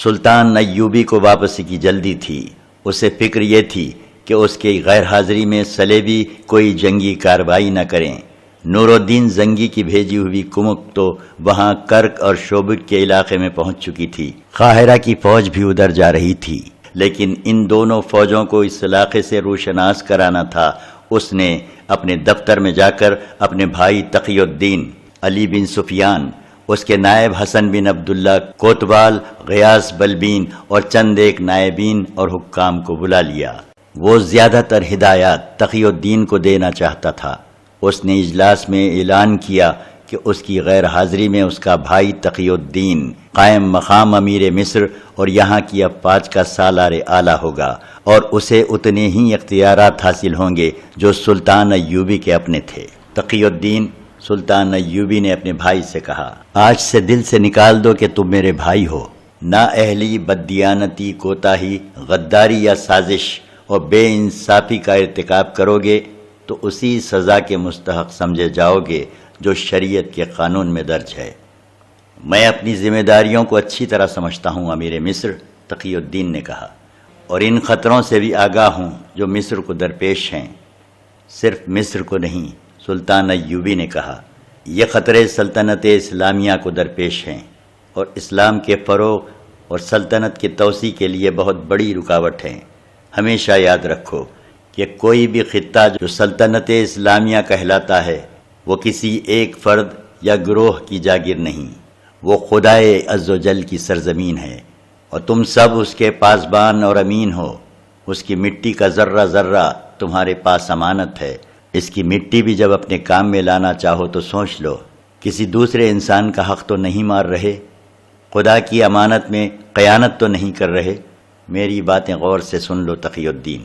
سلطان ایوبی کو واپسی کی جلدی تھی۔ اسے فکر یہ تھی کہ اس کی غیر حاضری میں صلیبی کوئی جنگی کارروائی نہ کریں۔ نور الدین زنگی کی بھیجی ہوئی کمک تو وہاں کرک اور شوبک کے علاقے میں پہنچ چکی تھی۔ قاہرہ کی فوج بھی ادھر جا رہی تھی، لیکن ان دونوں فوجوں کو اس علاقے سے روشناس کرانا تھا۔ اس نے اپنے دفتر میں جا کر اپنے بھائی تقی الدین، علی بن سفیان، اس کے نائب حسن بن عبداللہ کوتوال، غیاث بلبین اور چند ایک نائبین اور حکام کو بلا لیا۔ وہ زیادہ تر ہدایات تقی الدین کو دینا چاہتا تھا۔ اس نے اجلاس میں اعلان کیا کہ اس کی غیر حاضری میں اس کا بھائی تقی الدین قائم مقام امیر مصر اور یہاں کی افواج کا سالار اعلیٰ ہوگا، اور اسے اتنے ہی اختیارات حاصل ہوں گے جو سلطان ایوبی کے اپنے تھے۔ تقی الدین سلطان ایوبی نے اپنے بھائی سے کہا، آج سے دل سے نکال دو کہ تم میرے بھائی ہو۔ نا اہلی، بددیانتی، کوتاہی، غداری یا سازش اور بے انصافی کا ارتکاب کرو گے تو اسی سزا کے مستحق سمجھے جاؤ گے جو شریعت کے قانون میں درج ہے۔ میں اپنی ذمہ داریوں کو اچھی طرح سمجھتا ہوں امیر مصر، تقی الدین نے کہا، اور ان خطروں سے بھی آگاہ ہوں جو مصر کو درپیش ہیں۔ صرف مصر کو نہیں، سلطان ایوبی نے کہا، یہ خطرے سلطنت اسلامیہ کو درپیش ہیں اور اسلام کے فروغ اور سلطنت کی توسیع کے لیے بہت بڑی رکاوٹ ہیں۔ ہمیشہ یاد رکھو کہ کوئی بھی خطہ جو سلطنت اسلامیہ کہلاتا ہے وہ کسی ایک فرد یا گروہ کی جاگیر نہیں، وہ خدائے عز و جل کی سرزمین ہے، اور تم سب اس کے پاسبان اور امین ہو۔ اس کی مٹی کا ذرہ ذرہ تمہارے پاس امانت ہے۔ اس کی مٹی بھی جب اپنے کام میں لانا چاہو تو سوچ لو، کسی دوسرے انسان کا حق تو نہیں مار رہے، خدا کی امانت میں خیانت تو نہیں کر رہے۔ میری باتیں غور سے سن لو تقی الدین۔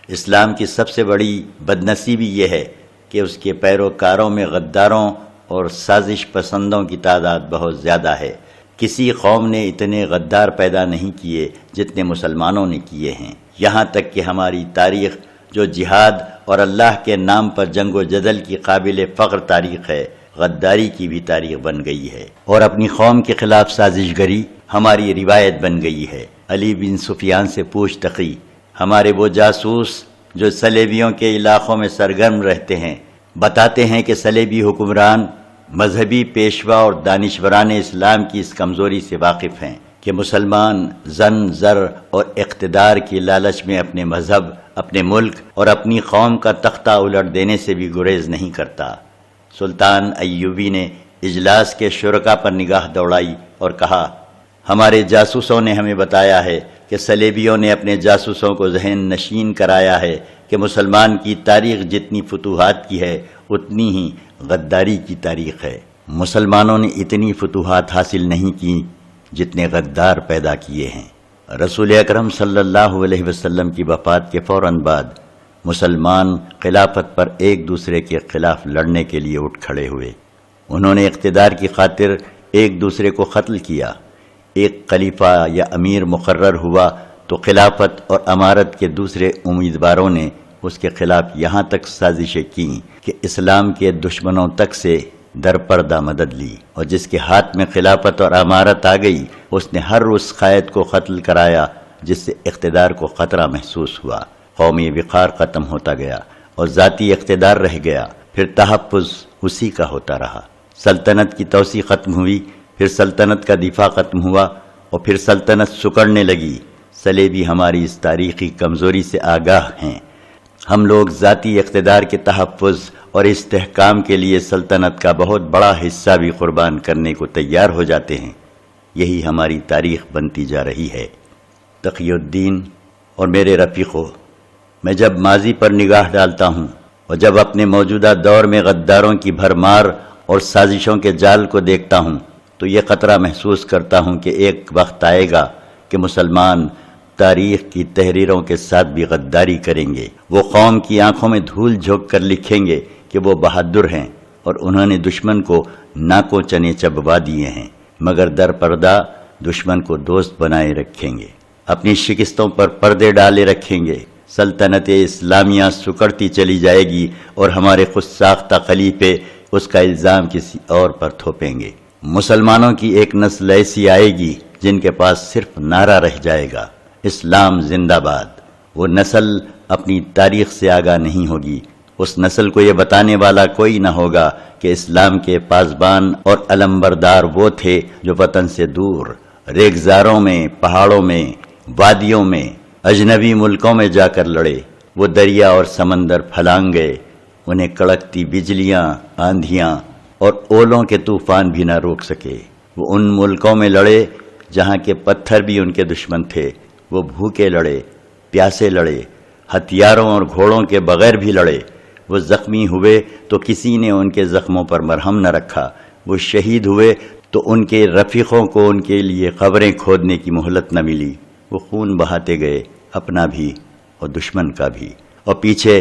اسلام کی سب سے بڑی بدنصیبی یہ ہے کہ اس کے پیروکاروں میں غداروں اور سازش پسندوں کی تعداد بہت زیادہ ہے۔ کسی قوم نے اتنے غدار پیدا نہیں کیے جتنے مسلمانوں نے کیے ہیں، یہاں تک کہ ہماری تاریخ جو جہاد اور اللہ کے نام پر جنگ و جدل کی قابل فخر تاریخ ہے، غداری کی بھی تاریخ بن گئی ہے، اور اپنی قوم کے خلاف سازش گری ہماری روایت بن گئی ہے۔ علی بن سفیان سے پوچھ تقی، ہمارے وہ جاسوس جو صلیبیوں کے علاقوں میں سرگرم رہتے ہیں بتاتے ہیں کہ صلیبی حکمران مذہبی پیشوا اور دانشوران اسلام کی اس کمزوری سے واقف ہیں کہ مسلمان زن، زر اور اقتدار کی لالچ میں اپنے مذہب، اپنے ملک اور اپنی قوم کا تختہ الٹ دینے سے بھی گریز نہیں کرتا۔ سلطان ایوبی نے اجلاس کے شرکا پر نگاہ دوڑائی اور کہا، ہمارے جاسوسوں نے ہمیں بتایا ہے کہ صلیبیوں نے اپنے جاسوسوں کو ذہن نشین کرایا ہے کہ مسلمان کی تاریخ جتنی فتوحات کی ہے اتنی ہی غداری کی تاریخ ہے۔ مسلمانوں نے اتنی فتوحات حاصل نہیں کی جتنے غدار پیدا کیے ہیں۔ رسول اکرم صلی اللہ علیہ وسلم کی وفات کے فوراً بعد مسلمان خلافت پر ایک دوسرے کے خلاف لڑنے کے لیے اٹھ کھڑے ہوئے۔ انہوں نے اقتدار کی خاطر ایک دوسرے کو قتل کیا۔ ایک خلیفہ یا امیر مقرر ہوا تو خلافت اور امارت کے دوسرے امیدواروں نے اس کے خلاف یہاں تک سازشیں کیں کہ اسلام کے دشمنوں تک سے در پردہ مدد لی، اور جس کے ہاتھ میں خلافت اور امارت آ گئی اس نے ہر اس قائد کو قتل کرایا جس سے اقتدار کو خطرہ محسوس ہوا۔ قومی وقار ختم ہوتا گیا اور ذاتی اقتدار رہ گیا، پھر تحفظ اسی کا ہوتا رہا۔ سلطنت کی توسیع ختم ہوئی، پھر سلطنت کا دفاع ختم ہوا، اور پھر سلطنت سکڑنے لگی۔ صلیبی ہماری اس تاریخی کمزوری سے آگاہ ہیں۔ ہم لوگ ذاتی اقتدار کے تحفظ اور استحکام کے لیے سلطنت کا بہت بڑا حصہ بھی قربان کرنے کو تیار ہو جاتے ہیں۔ یہی ہماری تاریخ بنتی جا رہی ہے۔ تقی الدین اور میرے رفیقو، میں جب ماضی پر نگاہ ڈالتا ہوں اور جب اپنے موجودہ دور میں غداروں کی بھرمار اور سازشوں کے جال کو دیکھتا ہوں تو یہ خطرہ محسوس کرتا ہوں کہ ایک وقت آئے گا کہ مسلمان تاریخ کی تحریروں کے ساتھ بھی غداری کریں گے۔ وہ قوم کی آنکھوں میں دھول جھونک کر لکھیں گے کہ وہ بہادر ہیں اور انہوں نے دشمن کو ناکوں چنے چبوا دیے ہیں، مگر در پردہ دشمن کو دوست بنائے رکھیں گے، اپنی شکستوں پر پردے ڈالے رکھیں گے۔ سلطنت اسلامیہ سکڑتی چلی جائے گی اور ہمارے خود ساختہ خلیفے اس کا الزام کسی اور پر تھوپیں گے۔ مسلمانوں کی ایک نسل ایسی آئے گی جن کے پاس صرف نعرہ رہ جائے گا، اسلام زندہ باد۔ وہ نسل اپنی تاریخ سے آگاہ نہیں ہوگی، اس نسل کو یہ بتانے والا کوئی نہ ہوگا کہ اسلام کے پاسبان اور علمبردار وہ تھے جو وطن سے دور ریگزاروں میں، پہاڑوں میں، وادیوں میں، اجنبی ملکوں میں جا کر لڑے۔ وہ دریا اور سمندر پھلانگ گئے، انہیں کڑکتی بجلیاں، آندھیاں اور اولوں کے طوفان بھی نہ روک سکے۔ وہ ان ملکوں میں لڑے جہاں کے پتھر بھی ان کے دشمن تھے۔ وہ بھوکے لڑے، پیاسے لڑے، ہتھیاروں اور گھوڑوں کے بغیر بھی لڑے۔ وہ زخمی ہوئے تو کسی نے ان کے زخموں پر مرہم نہ رکھا۔ وہ شہید ہوئے تو ان کے رفیقوں کو ان کے لیے قبریں کھودنے کی مہلت نہ ملی۔ وہ خون بہاتے گئے، اپنا بھی اور دشمن کا بھی، اور پیچھے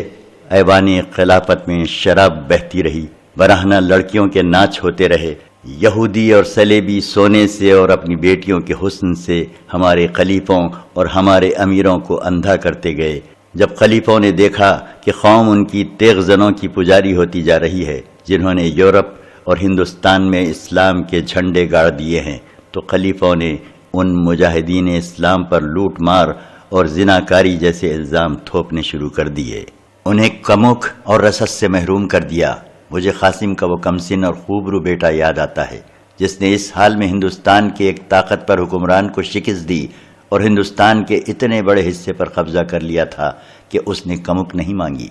ایوان خلافت میں شراب بہتی رہی، برہنہ لڑکیوں کے ناچ ہوتے رہے۔ یہودی اور صلیبی سونے سے اور اپنی بیٹیوں کے حسن سے ہمارے خلیفوں اور ہمارے امیروں کو اندھا کرتے گئے۔ جب خلیفوں نے دیکھا کہ قوم ان کی تیغ زنوں کی پجاری ہوتی جا رہی ہے، جنہوں نے یورپ اور ہندوستان میں اسلام کے جھنڈے گاڑ دیے ہیں، تو خلیفوں نے ان مجاہدین اسلام پر لوٹ مار اور زناکاری جیسے الزام تھوپنے شروع کر دیے۔ انہیں کمک اور رسد سے محروم کر دیا۔ مجھے قاسم کا وہ کمسن اور خوبرو بیٹا یاد آتا ہے جس نے اس حال میں ہندوستان کے ایک طاقتور حکمران کو شکست دی اور ہندوستان کے اتنے بڑے حصے پر قبضہ کر لیا تھا کہ اس نے کمک نہیں مانگی،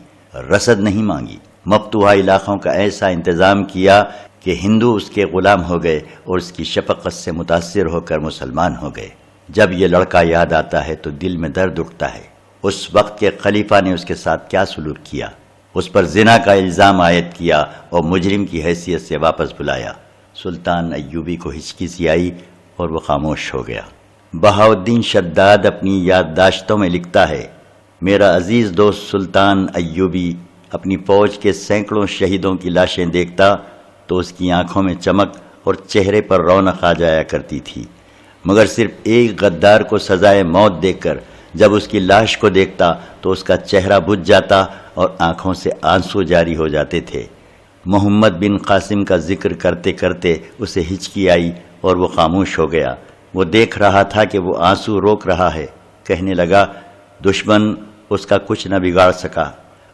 رسد نہیں مانگی، مفتوحہ علاقوں کا ایسا انتظام کیا کہ ہندو اس کے غلام ہو گئے اور اس کی شفقت سے متاثر ہو کر مسلمان ہو گئے۔ جب یہ لڑکا یاد آتا ہے تو دل میں درد اٹھتا ہے۔ اس وقت کے خلیفہ نے اس کے ساتھ کیا سلوک کیا، اس پر زنا کا الزام عائد کیا اور مجرم کی حیثیت سے واپس بلایا۔ سلطان ایوبی کو ہچکی سی آئی اور وہ خاموش ہو گیا۔ بہاؤالدین شداد اپنی یادداشتوں میں لکھتا ہے، میرا عزیز دوست سلطان ایوبی اپنی فوج کے سینکڑوں شہیدوں کی لاشیں دیکھتا تو اس کی آنکھوں میں چمک اور چہرے پر رونق آ جایا کرتی تھی، مگر صرف ایک غدار کو سزائے موت دیکھ کر جب اس کی لاش کو دیکھتا تو اس کا چہرہ بجھ جاتا اور آنکھوں سے آنسو جاری ہو جاتے تھے۔ محمد بن قاسم کا ذکر کرتے کرتے اسے ہچکی آئی اور وہ خاموش ہو گیا۔ وہ دیکھ رہا تھا کہ وہ آنسو روک رہا ہے۔ کہنے لگا، دشمن اس کا کچھ نہ بگاڑ سکا،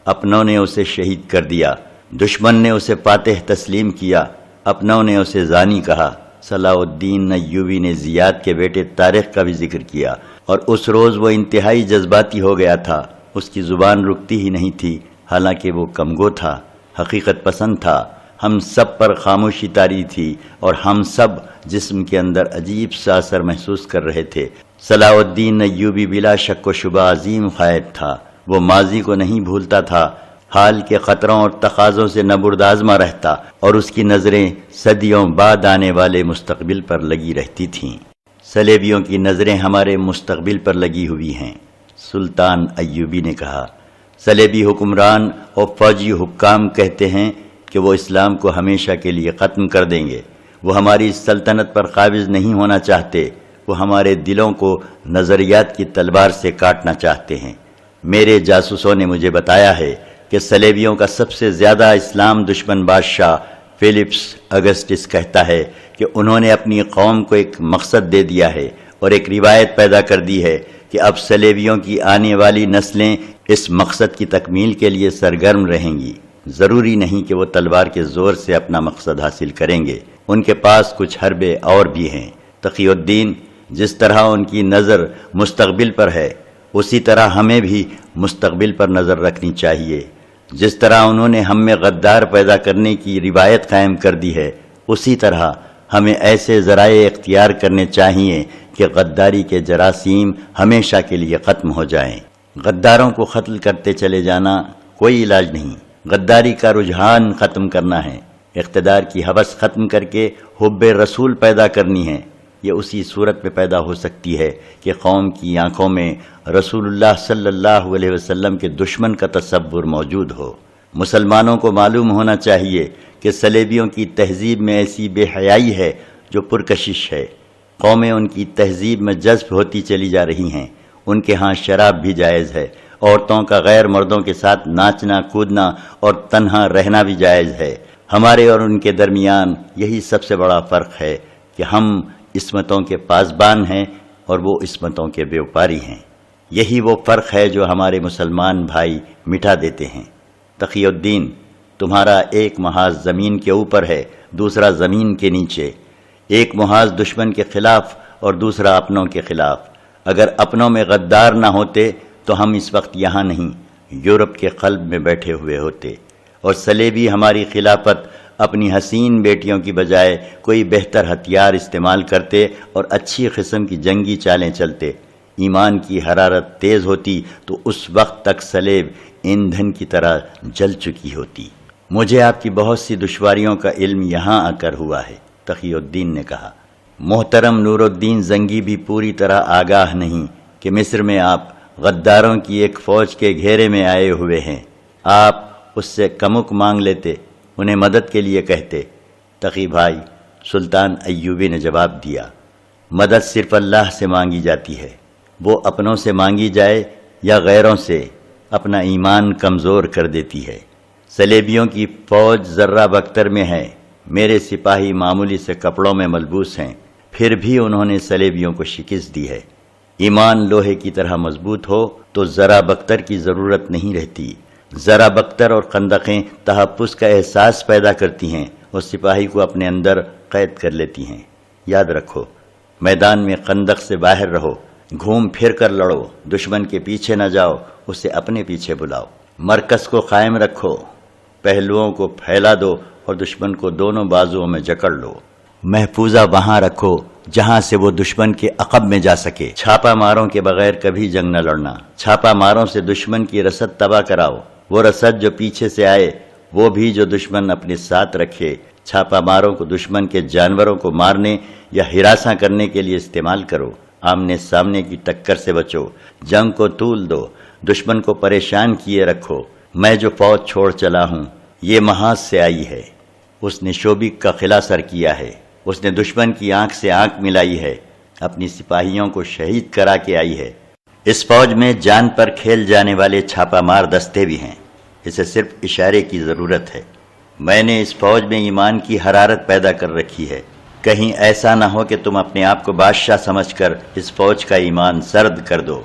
اپنوں نے اسے شہید کر دیا۔ دشمن نے اسے فاتح تسلیم کیا، اپنوں نے اسے زانی کہا۔ صلاح الدین ایوبی نے زیاد کے بیٹے طارق کا بھی ذکر کیا، اور اس روز وہ انتہائی جذباتی ہو گیا تھا۔ اس کی زبان رکتی ہی نہیں تھی، حالانکہ وہ کمگو تھا، حقیقت پسند تھا۔ ہم سب پر خاموشی طاری تھی اور ہم سب جسم کے اندر عجیب سا اثر محسوس کر رہے تھے۔ صلاح الدین ایوبی بلا شک و شبہ عظیم قائد تھا۔ وہ ماضی کو نہیں بھولتا تھا، حال کے خطروں اور تقاضوں سے نہ بردازمہ رہتا، اور اس کی نظریں صدیوں بعد آنے والے مستقبل پر لگی رہتی تھیں۔ صلیبیوں کی نظریں ہمارے مستقبل پر لگی ہوئی ہیں، سلطان ایوبی نے کہا۔ صلیبی حکمران اور فوجی حکام کہتے ہیں کہ وہ اسلام کو ہمیشہ کے لیے ختم کر دیں گے۔ وہ ہماری سلطنت پر قابض نہیں ہونا چاہتے، وہ ہمارے دلوں کو نظریات کی تلوار سے کاٹنا چاہتے ہیں۔ میرے جاسوسوں نے مجھے بتایا ہے کہ صلیبیوں کا سب سے زیادہ اسلام دشمن بادشاہ فلپس اگسٹس کہتا ہے کہ انہوں نے اپنی قوم کو ایک مقصد دے دیا ہے اور ایک روایت پیدا کر دی ہے کہ اب صلیبیوں کی آنے والی نسلیں اس مقصد کی تکمیل کے لیے سرگرم رہیں گی۔ ضروری نہیں کہ وہ تلوار کے زور سے اپنا مقصد حاصل کریں گے، ان کے پاس کچھ حربے اور بھی ہیں۔ تقی الدین، جس طرح ان کی نظر مستقبل پر ہے، اسی طرح ہمیں بھی مستقبل پر نظر رکھنی چاہیے۔ جس طرح انہوں نے ہم میں غدار پیدا کرنے کی روایت قائم کر دی ہے، اسی طرح ہمیں ایسے ذرائع اختیار کرنے چاہیے کہ غداری کے جراثیم ہمیشہ کے لیے ختم ہو جائیں۔ غداروں کو قتل کرتے چلے جانا کوئی علاج نہیں، غداری کا رجحان ختم کرنا ہے، اقتدار کی ہوس ختم کر کے حب رسول پیدا کرنی ہے۔ یہ اسی صورت میں پیدا ہو سکتی ہے کہ قوم کی آنکھوں میں رسول اللہ صلی اللہ علیہ وسلم کے دشمن کا تصور موجود ہو۔ مسلمانوں کو معلوم ہونا چاہیے کہ صلیبیوں کی تہذیب میں ایسی بے حیائی ہے جو پرکشش ہے۔ قومیں ان کی تہذیب میں جذب ہوتی چلی جا رہی ہیں۔ ان کے ہاں شراب بھی جائز ہے، عورتوں کا غیر مردوں کے ساتھ ناچنا کودنا اور تنہا رہنا بھی جائز ہے۔ ہمارے اور ان کے درمیان یہی سب سے بڑا فرق ہے کہ ہم عصمتوں کے پاسبان ہیں اور وہ عصمتوں کے بیوپاری ہیں۔ یہی وہ فرق ہے جو ہمارے مسلمان بھائی مٹا دیتے ہیں۔ تقی الدین، تمہارا ایک محاذ زمین کے اوپر ہے، دوسرا زمین کے نیچے، ایک محاذ دشمن کے خلاف اور دوسرا اپنوں کے خلاف۔ اگر اپنوں میں غدار نہ ہوتے تو ہم اس وقت یہاں نہیں، یورپ کے قلب میں بیٹھے ہوئے ہوتے، اور صلیبی ہماری خلافت اپنی حسین بیٹیوں کی بجائے کوئی بہتر ہتھیار استعمال کرتے اور اچھی قسم کی جنگی چالیں چلتے۔ ایمان کی حرارت تیز ہوتی تو اس وقت تک صلیب ایندھن کی طرح جل چکی ہوتی۔ مجھے آپ کی بہت سی دشواریوں کا علم یہاں آ کر ہوا ہے، تقی الدین نے کہا۔ محترم نور الدین زنگی بھی پوری طرح آگاہ نہیں کہ مصر میں آپ غداروں کی ایک فوج کے گھیرے میں آئے ہوئے ہیں۔ آپ اس سے کمک مانگ لیتے، انہیں مدد کے لیے کہتے۔ تقی بھائی، سلطان ایوبی نے جواب دیا، مدد صرف اللہ سے مانگی جاتی ہے، وہ اپنوں سے مانگی جائے یا غیروں سے اپنا ایمان کمزور کر دیتی ہے۔ صلیبیوں کی فوج ذرہ بختر میں ہے، میرے سپاہی معمولی سے کپڑوں میں ملبوس ہیں، پھر بھی انہوں نے صلیبیوں کو شکست دی ہے۔ ایمان لوہے کی طرح مضبوط ہو تو ذرہ بختر کی ضرورت نہیں رہتی۔ ذرہ بختر اور خندقیں تحفظ کا احساس پیدا کرتی ہیں اور سپاہی کو اپنے اندر قید کر لیتی ہیں۔ یاد رکھو، میدان میں خندق سے باہر رہو، گھوم پھر کر لڑو، دشمن کے پیچھے نہ جاؤ، اسے اپنے پیچھے بلاؤ۔ مرکز کو قائم رکھو، پہلوؤں کو پھیلا دو اور دشمن کو دونوں بازوؤں میں جکڑ لو۔ محفوظہ وہاں رکھو جہاں سے وہ دشمن کے عقب میں جا سکے۔ چھاپا ماروں کے بغیر کبھی جنگ نہ لڑنا۔ چھاپا ماروں سے دشمن کی رسد تباہ کراؤ، وہ رسد جو پیچھے سے آئے، وہ بھی جو دشمن اپنے ساتھ رکھے۔ چھاپا ماروں کو دشمن کے جانوروں کو مارنے یا ہراساں کرنے کے لیے استعمال کرو۔ آمنے سامنے کی ٹکر سے بچو، جنگ کو طول دو، دشمن کو پریشان کیے رکھو۔ میں جو فوج چھوڑ چلا ہوں یہ محاذ سے آئی ہے، اس نے شوبک کا قلعہ سر کیا ہے، اس نے دشمن کی آنکھ سے آنکھ ملائی ہے، اپنی سپاہیوں کو شہید کرا کے آئی ہے۔ اس فوج میں جان پر کھیل جانے والے چھاپا مار دستے بھی ہیں، اسے صرف اشارے کی ضرورت ہے۔ میں نے اس فوج میں ایمان کی حرارت پیدا کر رکھی ہے، کہیں ایسا نہ ہو کہ تم اپنے آپ کو بادشاہ سمجھ کر اس فوج کا ایمان سرد کر دو۔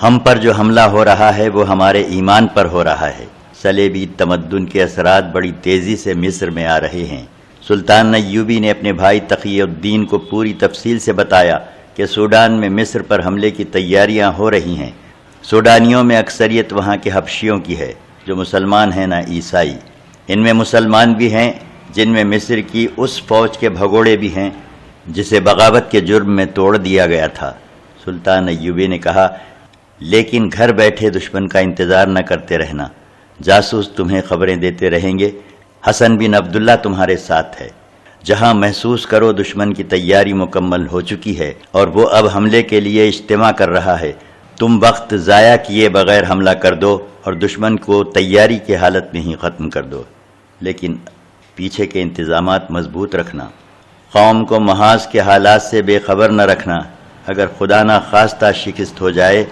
ہم پر جو حملہ ہو رہا ہے وہ ہمارے ایمان پر ہو رہا ہے۔ صلیبی تمدن کے اثرات بڑی تیزی سے مصر میں آ رہے ہیں۔ سلطان ایوبی نے اپنے بھائی تقی الدین کو پوری تفصیل سے بتایا کہ سوڈان میں مصر پر حملے کی تیاریاں ہو رہی ہیں۔ سوڈانیوں میں اکثریت وہاں کے حبشیوں کی ہے، جو مسلمان ہیں نہ عیسائی۔ ان میں مسلمان بھی ہیں جن میں مصر کی اس فوج کے بھگوڑے بھی ہیں جسے بغاوت کے جرم میں توڑ دیا گیا تھا۔ سلطان ایوبی نے کہا، لیکن گھر بیٹھے دشمن کا انتظار نہ کرتے رہنا، جاسوس تمہیں خبریں دیتے رہیں گے۔ حسن بن عبداللہ تمہارے ساتھ ہے۔ جہاں محسوس کرو دشمن کی تیاری مکمل ہو چکی ہے اور وہ اب حملے کے لیے اجتماع کر رہا ہے، تم وقت ضائع کیے بغیر حملہ کر دو اور دشمن کو تیاری کی حالت میں ہی ختم کر دو، لیکن پیچھے کے انتظامات مضبوط رکھنا۔ قوم کو محاذ کے حالات سے بے خبر نہ رکھنا۔ اگر خدا نہ خواستہ شکست ہو جائے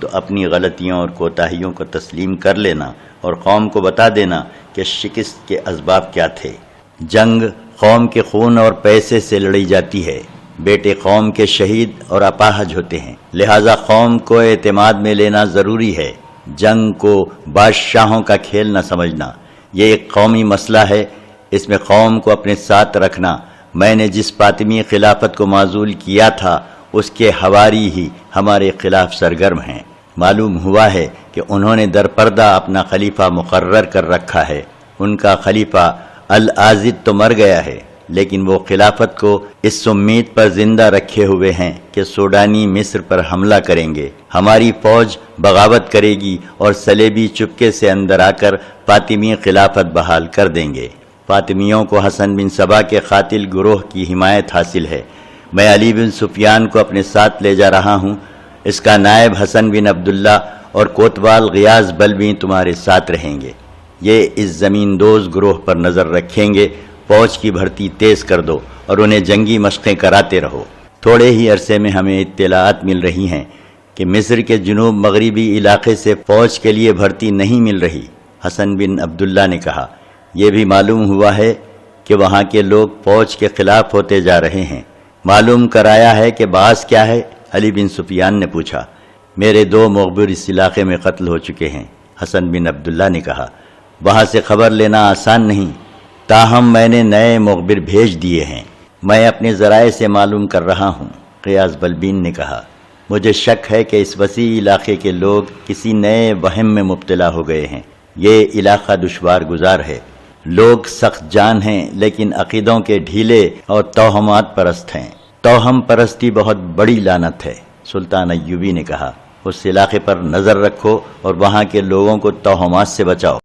تو اپنی غلطیوں اور کوتاہیوں کو تسلیم کر لینا اور قوم کو بتا دینا کہ شکست کے اسباب کیا تھے۔ جنگ قوم کے خون اور پیسے سے لڑی جاتی ہے، بیٹے قوم کے شہید اور اپاہج ہوتے ہیں، لہذا قوم کو اعتماد میں لینا ضروری ہے۔ جنگ کو بادشاہوں کا کھیل نہ سمجھنا، یہ ایک قومی مسئلہ ہے، اس میں قوم کو اپنے ساتھ رکھنا۔ میں نے جس فاطمی خلافت کو معزول کیا تھا اس کے حواری ہی ہمارے خلاف سرگرم ہیں۔ معلوم ہوا ہے کہ انہوں نے درپردہ اپنا خلیفہ مقرر کر رکھا ہے۔ ان کا خلیفہ العازد تو مر گیا ہے، لیکن وہ خلافت کو اس امید پر زندہ رکھے ہوئے ہیں کہ سوڈانی مصر پر حملہ کریں گے، ہماری فوج بغاوت کرے گی اور صلیبی چپکے سے اندر آ کر فاطمی خلافت بحال کر دیں گے۔ فاطمیوں کو حسن بن صبا کے قاتل گروہ کی حمایت حاصل ہے۔ میں علی بن سفیان کو اپنے ساتھ لے جا رہا ہوں، اس کا نائب حسن بن عبداللہ اور کوتوال غیاث بلبی تمہارے ساتھ رہیں گے۔ یہ اس زمین دوز گروہ پر نظر رکھیں گے۔ فوج کی بھرتی تیز کر دو اور انہیں جنگی مشقیں کراتے رہو۔ تھوڑے ہی عرصے میں ہمیں اطلاعات مل رہی ہیں کہ مصر کے جنوب مغربی علاقے سے فوج کے لیے بھرتی نہیں مل رہی۔ حسن بن عبداللہ نے کہا، یہ بھی معلوم ہوا ہے کہ وہاں کے لوگ فوج کے خلاف ہوتے جا رہے ہیں۔ معلوم کرایا ہے کہ باعث کیا ہے؟ علی بن سفیان نے پوچھا۔ میرے 2 مخبر اس علاقے میں قتل ہو چکے ہیں، حسن بن عبداللہ نے کہا۔ وہاں سے خبر لینا آسان نہیں، تاہم میں نے نئے مخبر بھیج دیے ہیں، میں اپنے ذرائع سے معلوم کر رہا ہوں، قیاس بلبین نے کہا۔ مجھے شک ہے کہ اس وسیع علاقے کے لوگ کسی نئے وہم میں مبتلا ہو گئے ہیں۔ یہ علاقہ دشوار گزار ہے، لوگ سخت جان ہیں لیکن عقیدوں کے ڈھیلے اور توہمات پرست ہیں۔ توہم پرستی بہت بڑی لعنت ہے، سلطان ایوبی نے کہا۔ اس علاقے پر نظر رکھو اور وہاں کے لوگوں کو توہمات سے بچاؤ۔